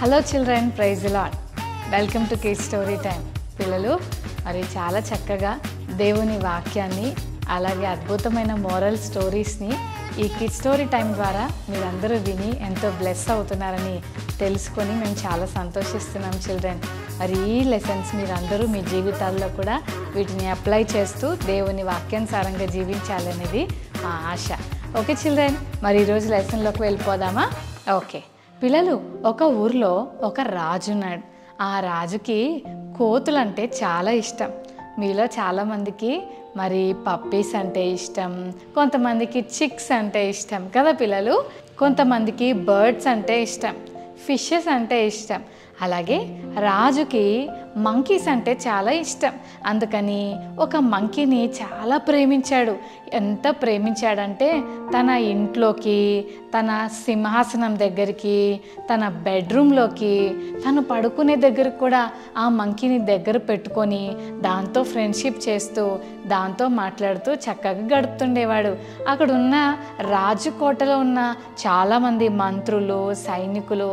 Hello children, praise the Lord. Welcome to kids story time. పిల్లలు మరి చాలా చక్కగా దేవుని వాక్యాన్ని అలాగే అద్భుతమైన మోరల్ స్టోరీస్ని ఈ కిడ్స్ స్టోరీ టైం ద్వారా మీరందరూ విని ఎంతో బ్లెస్ అవుతున్నారని తెలుసుకొని మేము చాలా సంతోషిస్తున్నాం చిల్డ్రన్. మరి ఈ లెసన్స్ మీరందరూ మీ జీవితాల్లో కూడా వీటిని అప్లై చేస్తూ దేవుని వాక్యానుసారంగా జీవించాలనేది మా ఆశ. ఓకే చిల్డ్రన్, మరి ఈరోజు లెసన్లోకి వెళ్ళిపోదామా? ఓకే పిల్లలు, ఒక ఊర్లో ఒక రాజు ఉన్నాడు. ఆ రాజుకి కోతులంటే చాలా ఇష్టం. మీలో చాలామందికి మరి పప్పీస్ అంటే ఇష్టం, కొంతమందికి చిక్స్ అంటే ఇష్టం కదా పిల్లలు, కొంతమందికి బర్డ్స్ అంటే ఇష్టం, ఫిషెస్ అంటే ఇష్టం. అలాగే రాజుకి మంకీస్ అంటే చాలా ఇష్టం. అందుకని ఒక మంకీని చాలా ప్రేమించాడు. ఎంత ప్రేమించాడంటే తన ఇంట్లోకి, తన సింహాసనం దగ్గరికి, తన బెడ్రూమ్లోకి, తను పడుకునే దగ్గరకు కూడా ఆ మంకీని దగ్గర పెట్టుకొని దాంతో ఫ్రెండ్షిప్ చేస్తూ దాంతో మాట్లాడుతూ చక్కగా గడుపుతుండేవాడు. అక్కడ ఉన్న రాజకోటలో ఉన్న చాలామంది మంత్రులు, సైనికులు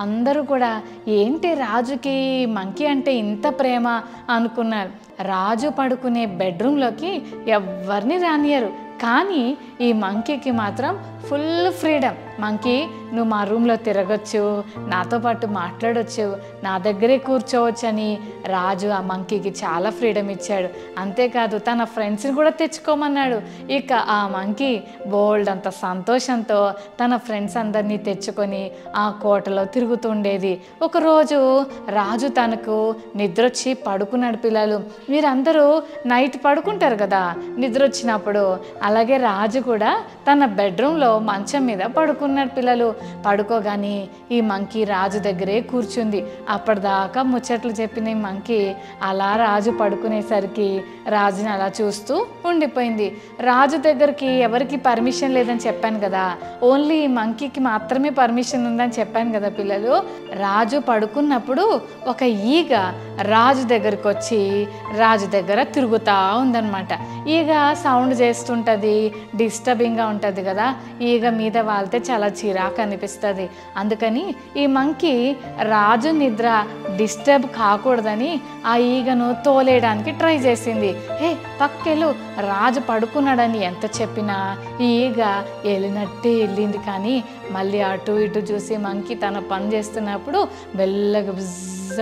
అందరూ కూడా ఏంటి రాజుకి మంకీ అంటే ఇంత ప్రేమ అనుకున్నారు. రాజు పడుకునే బెడ్రూమ్లోకి ఎవరిని రానియరు, కానీ ఈ మంకీకి మాత్రం ఫుల్ ఫ్రీడమ్. మంకీ, నువ్వు మా రూమ్లో తిరగచ్చు, నాతో పాటు మాట్లాడవచ్చు, నా దగ్గరే కూర్చోవచ్చు అని రాజు ఆ మంకీకి చాలా ఫ్రీడమ్ ఇచ్చాడు. అంతేకాదు తన ఫ్రెండ్స్ని కూడా తెచ్చుకోమన్నాడు. ఇక ఆ మంకీ బోల్డ్ అంత సంతోషంతో తన ఫ్రెండ్స్ అందరినీ తెచ్చుకొని ఆ కోటలో తిరుగుతుండేది. ఒకరోజు రాజు తనకు నిద్రొచ్చి పడుకున్నాడు. పిల్లలు, మీరందరూ నైట్ పడుకుంటారు కదా నిద్ర వచ్చినప్పుడు, అలాగే రాజు కూడా తన బెడ్రూమ్లో మంచం మీద పడుకున్నాడు. పిల్లలు, పడుకోగానే ఈ మంకీ రాజు దగ్గరే కూర్చుంది. అప్పటిదాకా ముచ్చట్లు చెప్పిన మంకీ అలా రాజు పడుకునేసరికి రాజుని అలా చూస్తూ ఉండిపోయింది. రాజు దగ్గరికి ఎవరికి పర్మిషన్ లేదని చెప్పాను కదా, ఓన్లీ ఈ మంకీకి మాత్రమే పర్మిషన్ ఉందని చెప్పాను కదా పిల్లలు. రాజు పడుకున్నప్పుడు ఒక ఈగ రాజు దగ్గరకు వచ్చి రాజు దగ్గర తిరుగుతూ ఉందన్నమాట. ఈగ సౌండ్ చేస్తుంటుంది, డిస్టర్బింగ్గా ఉంటుంది కదా, ఈగ మీద వాళ్తే చాలా చిరాకు అనిపిస్తుంది. అందుకని ఈ మంకీ రాజు నిద్ర డిస్టర్బ్ కాకూడదని ఆ ఈగను తోలేయడానికి ట్రై చేసింది. పక్కెళ్ళు, రాజు పడుకున్నాడని ఎంత చెప్పినా ఈ ఈగ వెళ్ళినట్టే వెళ్ళింది. కానీ మళ్ళీ అటు ఇటు చూసి మంకీ తన పని చేస్తున్నప్పుడు మెల్లగా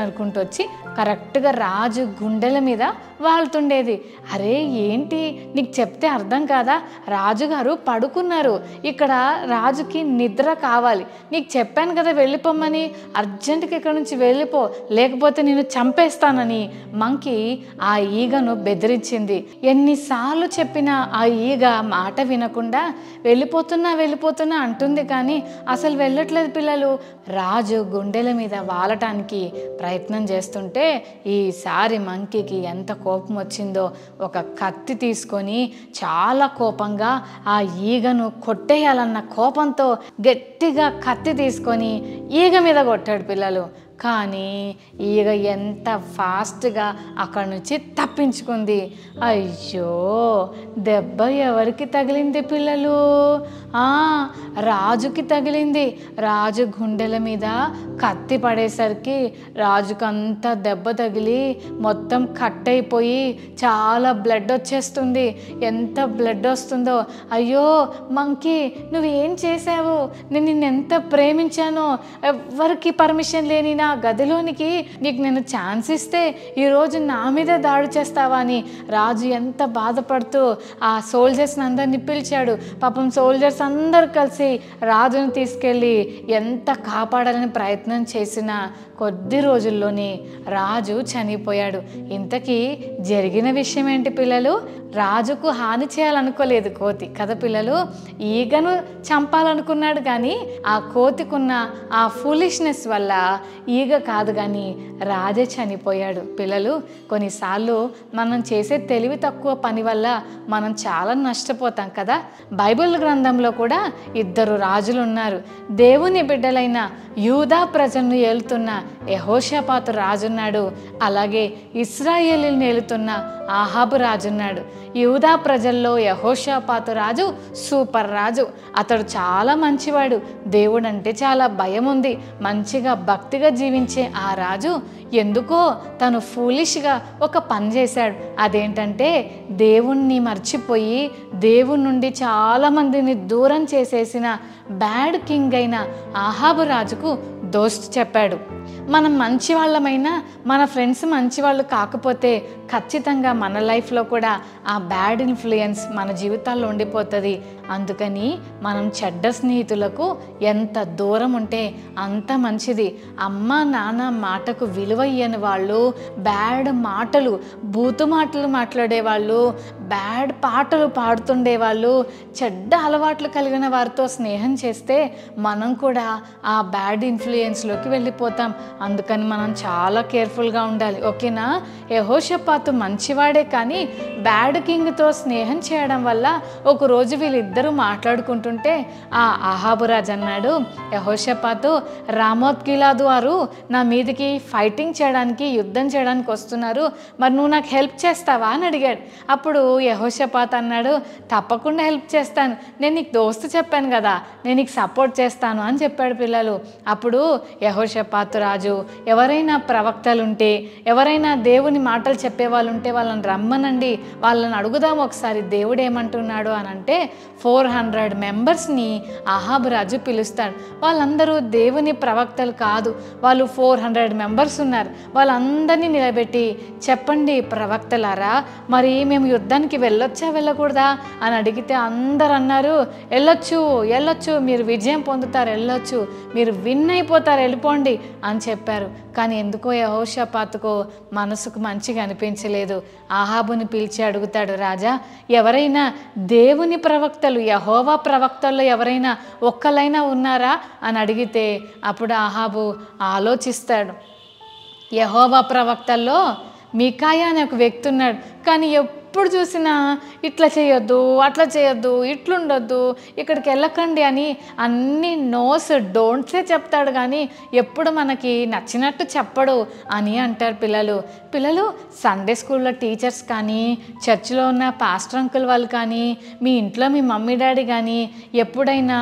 అనుకుంటూ వచ్చి కరెక్ట్గా రాజు గుండెల మీద వాళ్తుండేది. అరే ఏంటి, నీకు చెప్తే అర్థం కాదా, రాజుగారు పడుకున్నారు, ఇక్కడ రాజుకి నిద్ర కావాలి, నీకు చెప్పాను కదా వెళ్ళిపోమని, అర్జెంటుగా ఇక్కడ నుంచి వెళ్ళిపో లేకపోతే నేను చంపేస్తానని మంకీ ఆ ఈగను బెదిరించింది. ఎన్నిసార్లు చెప్పినా ఆ ఈగ మాట వినకుండా వెళ్ళిపోతున్నా అంటుంది, కానీ అసలు వెళ్ళట్లేదు. పిల్లలు, రాజు గుండెల మీద వాలటానికి ప్రయత్నం చేస్తుంటే ఈసారి మంకీకి ఎంత కోపం వచ్చిందో ఒక కత్తి తీసుకొని చాలా కోపంగా ఆ ఈగను కొట్టేయాలన్న కోపంతో గట్టిగా కత్తి తీసుకొని ఈగ మీద కొట్టాడు. పిల్లలు, కానీ ఈగ ఎంత ఫాస్ట్గా అక్కడి నుంచి తప్పించుకుంది. అయ్యో, దెబ్బ ఎవరికి తగిలింది పిల్లలు? రాజుకి తగిలింది. రాజు గుండెల మీద కత్తి పడేసరికి రాజుకు అంతా దెబ్బ తగిలి మొత్తం కట్ అయిపోయి చాలా బ్లడ్ వచ్చేస్తుంది. ఎంత బ్లడ్ వస్తుందో, అయ్యో మంకీ నువ్వేం చేసావు, నేను నిన్నెంత ప్రేమించానో, ఎవరికి పర్మిషన్ లేని నా గదిలోనికి నీకు నేను ఛాన్స్ ఇస్తే ఈరోజు నా మీద దాడి చేస్తావా అని రాజు ఎంత బాధపడుతూ ఆ సోల్జర్స్ని అందరినీ పిలిచాడు. పాపం సోల్జర్స్ అందరు కలిసి రాజును తీసుకెళ్ళి ఎంత కాపాడాలని ప్రయత్నం చేసినా కొద్ది రోజుల్లోనే రాజు చనిపోయాడు. ఇంతకీ జరిగిన విషయం ఏంటి పిల్లలు? రాజుకు హాని చేయాలనుకోలేదు కోతి కదా పిల్లలు, ఈగను చంపాలనుకున్నాడు. కానీ ఆ కోతికున్న ఆ ఫూలిష్నెస్ వల్ల ఈగ కాదు కానీ రాజే చనిపోయాడు. పిల్లలు, కొన్నిసార్లు మనం చేసే తెలివి తక్కువ పని వల్ల మనం చాలా నష్టపోతాం కదా. బైబిల్ గ్రంథంలో కూడా 2 రాజులు ఉన్నారు. దేవుని బిడ్డలైన యూదా ప్రజలను ఏలుతున్న యెహోషాపాతు రాజున్నాడు, అలాగే ఇశ్రాయేలుని ఏలుతున్న ఆహాబు రాజున్నాడు. యూదా ప్రజల్లో యెహోషాపాతు రాజు సూపర్ రాజు. అతడు చాలా మంచివాడు, దేవుడంటే చాలా భయం ఉంది, మంచిగా భక్తిగా జీవించే ఆ రాజు ఎందుకో తను ఫూలిష్గా ఒక పని చేశాడు. అదేంటంటే దేవుణ్ణి మర్చిపోయి దేవుని నుండి చాలామందిని దూరం చేసేసిన బ్యాడ్ కింగ్ అయిన ఆహాబు రాజుకు దోస్తు చెప్పాడు. మనం మంచి వాళ్ళమైనా మన ఫ్రెండ్స్ మంచివాళ్ళు కాకపోతే ఖచ్చితంగా మన లైఫ్లో కూడా ఆ బ్యాడ్ ఇన్ఫ్లుయెన్స్ మన జీవితాల్లో ఉండిపోతుంది. అందుకని మనం చెడ్డ స్నేహితులకు ఎంత దూరం ఉంటే అంత మంచిది. అమ్మ నాన్న మాటకు విలువ ఇయ్యని వాళ్ళు, బ్యాడ్ మాటలు, బూతు మాటలు మాట్లాడేవాళ్ళు, బ్యాడ్ పాటలు పాడుతుండేవాళ్ళు, చెడ్డ అలవాట్లు కలిగిన వారితో స్నేహం చేస్తే మనం కూడా ఆ బ్యాడ్ ఇన్ఫ్లుయెన్స్లోకి వెళ్ళిపోతాం. అందుకని మనం చాలా కేర్ఫుల్గా ఉండాలి, ఓకేనా? యెహోషాపాతు మంచివాడే, కానీ బ్యాడ్ కింగ్తో స్నేహం చేయడం వల్ల ఒకరోజు వీళ్ళిద్దరూ మాట్లాడుకుంటుంటే ఆ ఆహాబు రాజు అన్నాడు, యెహోషాపాతు, రామోత్ గిలాదు వారు నా మీదకి ఫైటింగ్ చేయడానికి, యుద్ధం చేయడానికి వస్తున్నారు, మరి నువ్వు నాకు హెల్ప్ చేస్తావా అని అడిగాడు. అప్పుడు యెహోషాపాతు అన్నాడు, తప్పకుండా హెల్ప్ చేస్తాను, నేను నీకు దోస్తు చెప్పాను కదా, నేను నీకు సపోర్ట్ చేస్తాను అని చెప్పాడు పిల్లలు. అప్పుడు యెహోషాపాతు రాజు, ఎవరైనా ప్రవక్తలుంటే, ఎవరైనా దేవుని మాటలు చెప్పేవాళ్ళు ఉంటే వాళ్ళని రమ్మనండి, వాళ్ళని అడుగుదాం ఒకసారి దేవుడు ఏమంటున్నాడు అని అంటే 400 మెంబర్స్ని ఆహాబు రాజు పిలుస్తాడు. వాళ్ళందరూ దేవుని ప్రవక్తలు కాదు, వాళ్ళు 400 మెంబర్స్ ఉన్నారు. వాళ్ళందరినీ నిలబెట్టి, చెప్పండి ప్రవక్తలారా, మరి మేము యుద్ధానికి వెళ్ళొచ్చా వెళ్ళకూడదా అని అడిగితే అందరు అన్నారు, వెళ్ళొచ్చు వెళ్ళొచ్చు, మీరు విజయం పొందుతారు, వెళ్ళొచ్చు, మీరు విన్ అయిపోతారు, వెళ్ళిపోండి అని చెప్పారు. కానీ ఎందుకో యెహోషాపాతుకు మనసుకు మంచిగా అనిపించలేదు. ఆహాబుని పిలిచి అడుగుతాడు, రాజా, ఎవరైనా దేవుని ప్రవక్తలు, యెహోవా ప్రవక్తల్లో ఎవరైనా ఒక్కలైనా ఉన్నారా అని అడిగితే అప్పుడు ఆహాబు ఆలోచిస్తాడు. యెహోవా ప్రవక్తల్లో మీకాయా అనే ఒక వ్యక్తి ఉన్నాడు, కానీ ఎప్పుడు చూసినా ఇట్లా చేయొద్దు, అట్లా చేయొద్దు, ఇట్లుండొద్దు, ఇక్కడికి వెళ్ళకండి అని అన్ని నోస్ డోంట్సే చెప్తాడు, కానీ ఎప్పుడు మనకి నచ్చినట్టు చెప్పడు అని అంటారు పిల్లలు. సండే స్కూల్లో టీచర్స్ కానీ, చర్చిలో ఉన్న పాస్టర్ అంకుల్ వాళ్ళు కానీ, మీ ఇంట్లో మీ మమ్మీ డాడీ కానీ ఎప్పుడైనా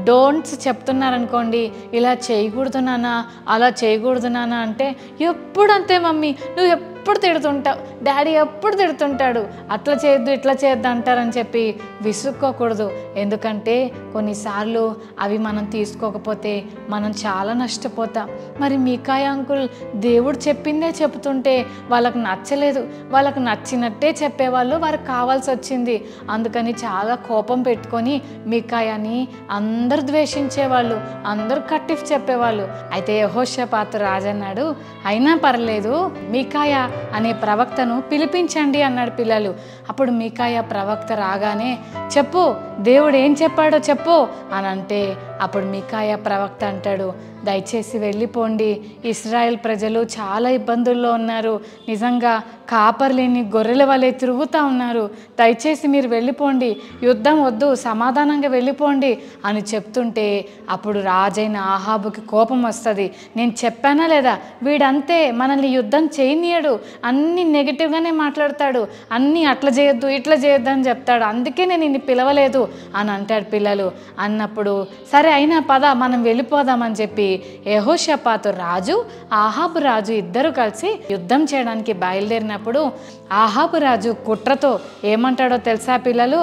డోంట్స్ చెప్తున్నారనుకోండి, ఇలా చేయకూడదు నాన్న, అలా చేయకూడదు నాన్న అంటే ఎప్పుడు అంతే మమ్మీ, నువ్వు ఎప్పుడు తిడుతుంటావు, డాడీ ఎప్పుడు తిడుతుంటాడు, అట్లా చేయొద్దు ఇట్లా చేయొద్దు అంటారని చెప్పి విసుక్కోకూడదు. ఎందుకంటే కొన్నిసార్లు అవి మనం తీసుకోకపోతే మనం చాలా నష్టపోతాం. మరి మీకాయ అంకుల్ దేవుడు చెప్పిందే చెప్తుంటే వాళ్ళకు నచ్చలేదు, వాళ్ళకు నచ్చినట్టే చెప్పేవాళ్ళు, వారికి కావాల్సి వచ్చింది. అందుకని చాలా కోపం పెట్టుకొని మీకాయని అందరు ద్వేషించేవాళ్ళు, అందరూ కట్టిఫ్ చెప్పేవాళ్ళు. అయితే యెహోషాపాతు రాజు అన్నాడు, అయినా పర్లేదు, మీకాయ అనే ప్రవక్తను పిలిపించండి అన్నాడు పిల్లలు. అప్పుడు మీకాయ ప్రవక్త రాగానే, చెప్పు దేవుడు ఏం చెప్పాడో చెప్పు అని అంటే అప్పుడు మీకాయ ప్రవక్త అంటాడు, దయచేసి వెళ్ళిపోండి, ఇశ్రాయేల్ ప్రజలు చాలా ఇబ్బందుల్లో ఉన్నారు, నిజంగా కాపర్లేని గొర్రెల వలె తిరుగుతూ ఉన్నారు, దయచేసి మీరు వెళ్ళిపోండి, యుద్ధం వద్దు, సమాధానంగా వెళ్ళిపోండి అని చెప్తుంటే అప్పుడు రాజైన ఆహాబుకి కోపం వస్తుంది. నేను చెప్పానా లేదా, వీడంతే, మనల్ని యుద్ధం చేయనీయడు, అన్నీ నెగిటివ్గానే మాట్లాడతాడు, అన్నీ అట్లా చేయొద్దు ఇట్లా చేయొద్దు అని చెప్తాడు, అందుకే నేను ఇన్ని పిలవలేదు అని అంటాడు పిల్లలు. అన్నప్పుడు సరే అయినా పద మనం వెళ్ళిపోదామని చెప్పి యెహోషాపాతు రాజు, ఆహాబు రాజు ఇద్దరు కలిసి యుద్ధం చేయడానికి బయలుదేరినప్పుడు ఆహాబు రాజు కుట్రతో ఏమంటాడో తెలుసా పిల్లలు,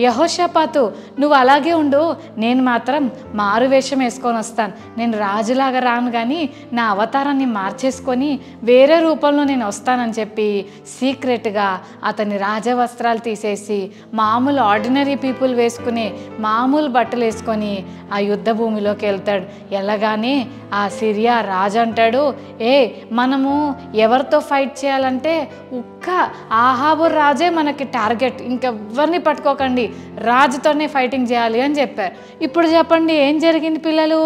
యెహోషాపాతు నువ్వు అలాగే ఉండు, నేను మాత్రం మారు వేషం వేసుకొని వస్తాను, నేను రాజులాగా రాను కానీ నా అవతారాన్ని మార్చేసుకొని వేరే రూపంలో నేను వస్తానని చెప్పి సీక్రెట్గా అతని రాజవస్త్రాలు తీసేసి మామూలు ఆర్డినరీ పీపుల్ వేసుకునే మామూలు బట్టలు వేసుకొని ఆ యుద్ధ భూమిలోకి వెళ్తాడు. వెళ్ళగానే ఆ సిరియా రాజు అంటాడు, మనము ఎవరితో ఫైట్ చేయాలంటే ఒక్క ఆహాబు రాజే మనకి టార్గెట్, ఇంకెవ్వరిని పట్టుకోకండి, రాజుతోనే ఫైటింగ్ చేయాలి అని చెప్పారు. ఇప్పుడు చెప్పండి ఏం జరిగింది పిల్లలు,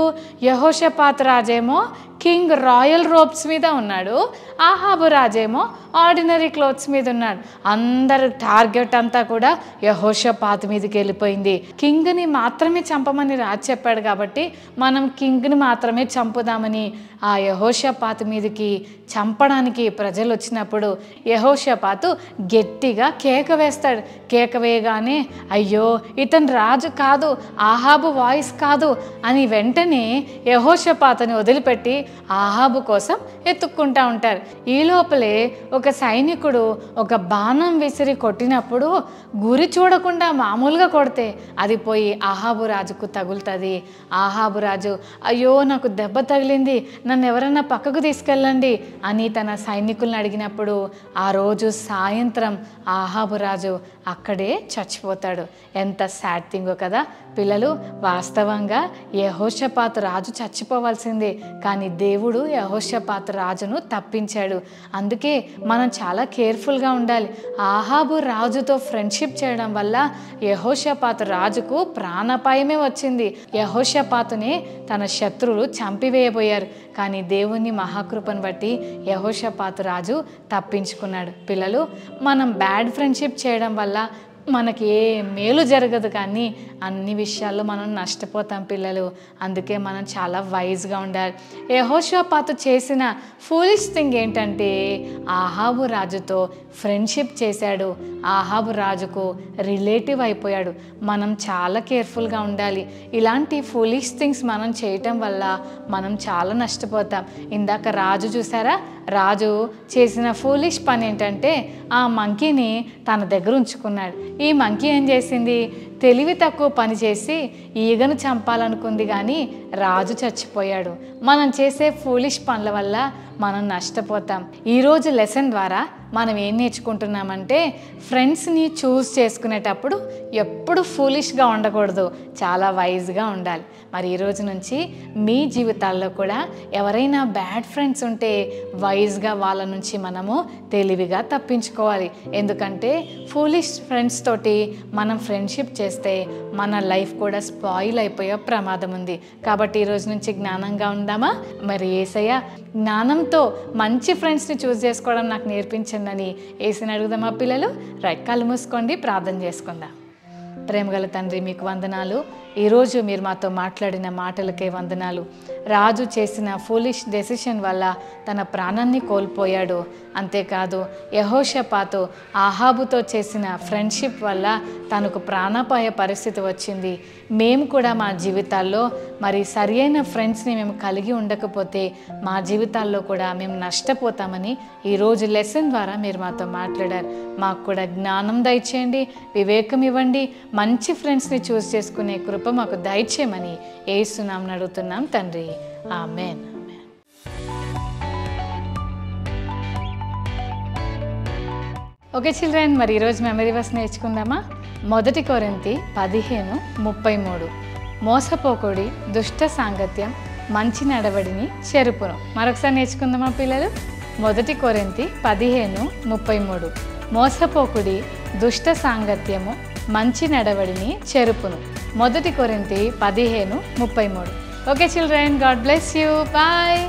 యెహోషాపాతు రాజేమో కింగ్ రాయల్ రోబ్స్ మీద ఉన్నాడు, ఆహాబు రాజేమో ఆర్డినరీ క్లోత్స్ మీద ఉన్నాడు. అందరు టార్గెట్ అంతా కూడా యెహోషాపాతు మీదకి వెళ్ళిపోయింది. కింగ్ని మాత్రమే చంపమని రాజు చెప్పాడు కాబట్టి మనం కింగ్ని మాత్రమే చంపుదామని ఆ యెహోషాపాతు మీదకి చంపడానికి ప్రజలు వచ్చినప్పుడు యెహోషాపాతు గట్టిగా కేక వేస్తాడు. కేక వేయగానే అయ్యో ఇతను రాజు కాదు, ఆహాబు వాయిస్ కాదు అని వెంటనే యెహోషాపాతుని వదిలిపెట్టి ఆహాబు కోసం ఎత్తుక్కుంటా ఉంటారు. ఈ లోపలే ఒక సైనికుడు ఒక బాణం విసిరి కొట్టినప్పుడు గురి చూడకుండా మామూలుగా కొడితే అది పోయి ఆహాబు రాజుకు తగులుతుంది. ఆహాబు రాజు అయ్యో నాకు దెబ్బ తగిలింది, నన్ను ఎవరన్నా పక్కకు తీసుకెళ్ళండి అని తన సైనికులను అడిగినప్పుడు ఆ రోజు సాయంత్రం ఆహాబు రాజు అక్కడే చచ్చిపోతాడు. ఎంత సాడ్ థింగో కదా పిల్లలు. వాస్తవంగా యెహోషాపాతు రాజు చచ్చిపోవాల్సిందే, కానీ దేవుడు యెహోషాపాతు రాజును తప్పించాడు. అందుకే మనం చాలా కేర్ఫుల్గా ఉండాలి. ఆహాబు రాజుతో ఫ్రెండ్షిప్ చేయడం వల్ల యెహోషాపాతు రాజుకు ప్రాణాపాయమే వచ్చింది. యెహోషాపాతునే తన శత్రువులు చంపివేయబోయారు, కానీ దేవుని మహాకృపను బట్టి యెహోషాపాతు రాజు తప్పించుకున్నాడు. పిల్లలు, మనం బ్యాడ్ ఫ్రెండ్షిప్ చేయడం వల్ల మనకి ఏ మేలు జరగదు, కానీ అన్ని విషయాల్లో మనం నష్టపోతాం పిల్లలు. అందుకే మనం చాలా వైజ్గా ఉండాలి. యెహోషాపాతు చేసిన ఫూలిష్ థింగ్ ఏంటంటే ఆహాబు రాజుతో ఫ్రెండ్షిప్ చేశాడు. ఆహాబు రాజుకు రిలేటివ్ అయిపోయాడు. మనం చాలా కేర్ఫుల్గా ఉండాలి. ఇలాంటి ఫూలిష్ థింగ్స్ మనం చేయటం వల్ల మనం చాలా నష్టపోతాం. ఇందాక రాజు చూసారా, రాజు చేసిన ఫూలిష్ పని ఏంటంటే ఆ మంకీని తన దగ్గర ఉంచుకున్నాడు. ఈ మంకీ ఏం చేసింది, తెలివి తక్కువ పని చేసి ఈగను చంపాలనుకుంది, కానీ రాజు చచ్చిపోయాడు. మనం చేసే ఫూలిష్ పనుల వల్ల మనం నష్టపోతాం. ఈరోజు లెసన్ ద్వారా మనం ఏం నేర్చుకుంటున్నామంటే ఫ్రెండ్స్ని చూస్ చేసుకునేటప్పుడు ఎప్పుడు ఫూలిష్గా ఉండకూడదు, చాలా వైజ్గా ఉండాలి. మరి ఈరోజు నుంచి మీ జీవితాల్లో కూడా ఎవరైనా బ్యాడ్ ఫ్రెండ్స్ ఉంటే వైజ్గా వాళ్ళ నుంచి మనము తెలివిగా తప్పించుకోవాలి. ఎందుకంటే ఫూలిష్ ఫ్రెండ్స్ తోటి మనం ఫ్రెండ్షిప్ చేస్తే మన లైఫ్ కూడా స్పాయిల్ అయిపోయే ప్రమాదం ఉంది. కాబట్టి ఈరోజు నుంచి జ్ఞానంగా ఉందామా? మరి యేసయ్య జ్ఞానంతో మంచి ఫ్రెండ్స్ని చూస్ చేసుకోవడం నాకు నేర్పించండి అని యేసుని అడుగుదామా పిల్లలు? రైట్, కళ్ళు మూసుకోండి, ప్రార్థన చేసుకుందాం. ప్రేమగల తండ్రి, మీకు వందనాలు. ఈరోజు మీరు మాతో మాట్లాడిన మాటలకే వందనాలు. రాజు చేసిన ఫూలిష్ డెసిషన్ వల్ల తన ప్రాణాన్ని కోల్పోయాడు. అంతేకాదు యెహోషాపాతు ఆహాబుతో చేసిన ఫ్రెండ్షిప్ వల్ల తనకు ప్రాణాపాయ పరిస్థితి వచ్చింది. మేము కూడా మా జీవితాల్లో మరి సరియైన ఫ్రెండ్స్ని మేము కలిగి ఉండకపోతే మా జీవితాల్లో కూడా మేము నష్టపోతామని ఈరోజు లెసన్ ద్వారా మీరు మాతో మాట్లాడారు. మాకు కూడా జ్ఞానం దయచేయండి, వివేకం ఇవ్వండి, మంచి ఫ్రెండ్స్ని చూస్ చేసుకునే కృప మాకు దయచేయమని యేసు నామమున అడుగుతున్నాం తండ్రి, ఆమేన్. ఓకే చిల్డ్రన్, మరి ఈరోజు మెమరీ వర్స్ నేర్చుకుందామా? 1 కొరింథీ 15:33 మోసపోకుడి, దుష్ట సాంగత్యం మంచి నడవడిని చెరుపును. మరొకసారి నేర్చుకుందామా పిల్లలు? 1 కొరింథీ 15:33 మోసపోకుడి, దుష్ట సాంగత్యము మంచి నడవడిని చెరుపును. 1 కొరింథీ 15:33. Okay children, God bless you, bye.